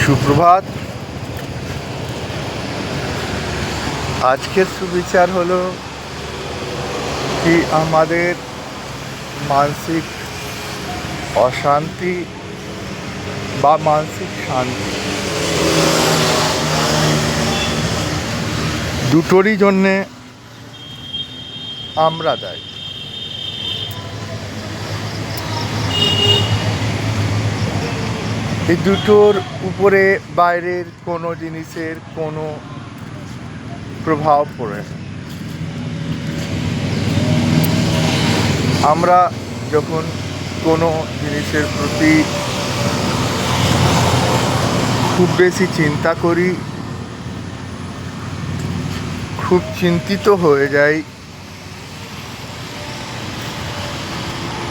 সুপ্রভাত। আজকের সুবিচার হলো কি আমাদের মানসিক অশান্তি বা মানসিক শান্তি দুটোরই জন্যে আমরা দায়ী। এই দুটোর উপরে বাইরের কোনো জিনিসের কোনো প্রভাব পড়ে না। আমরা যখন কোনো জিনিসের প্রতি খুব বেশি চিন্তা করি, খুব চিন্তিত হয়ে যাই,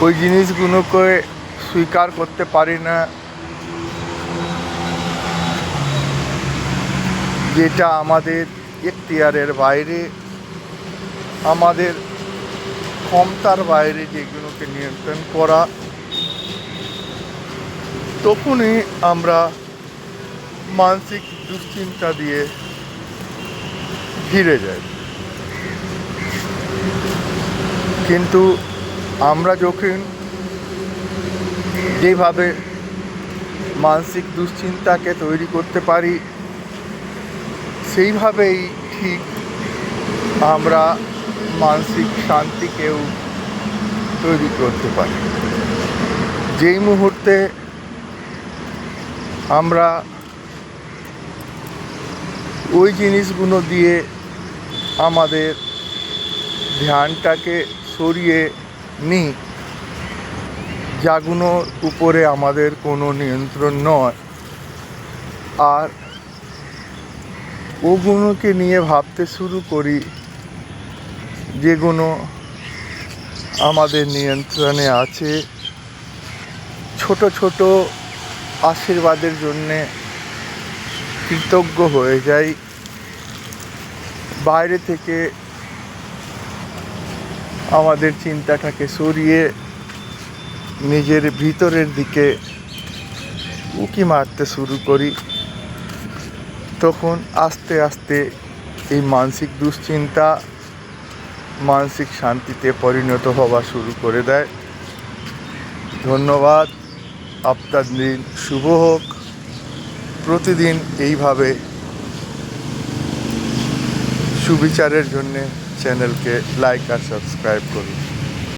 ওই জিনিসগুলোকে স্বীকার করতে পারি না, যেটা আমাদের এখতিয়ারের বাইরে, আমাদের ক্ষমতার বাইরে, যেগুলোকে নিয়ন্ত্রণ করা, তখনই আমরা মানসিক দুশ্চিন্তা দিয়ে ঘিরে যাই। কিন্তু আমরা যখন যেভাবে মানসিক দুশ্চিন্তাকে তৈরি করতে পারি, সেইভাবেই ঠিক আমরা মানসিক শান্তিকেও তৈরি করতে পারি। যেই মুহূর্তে আমরা ওই জিনিসগুলো দিয়ে আমাদের ধ্যানটাকে সরিয়ে নিই, যাগুলোর উপরে আমাদের কোনো নিয়ন্ত্রণ নয়, আর ওগুলোকে নিয়ে ভাবতে শুরু করি যেগুলো আমাদের নিয়ন্ত্রণে আছে, ছোট ছোট আশীর্বাদের জন্যে কৃতজ্ঞ হয়ে যাই, বাইরে থেকে আমাদের চিন্তাটাকে সরিয়ে নিজের ভিতরের দিকে উঁকি মারতে শুরু করি, তখন আস্তে আস্তে এই মানসিক দুশ্চিন্তা মানসিক শান্তিতে পরিণত হওয়া শুরু করে দেয়। ধন্যবাদ। আপনার দিন শুভ হোক। প্রতিদিন এইভাবে সুবিচারের জন্যে চ্যানেলকে লাইক আর সাবস্ক্রাইব করুন।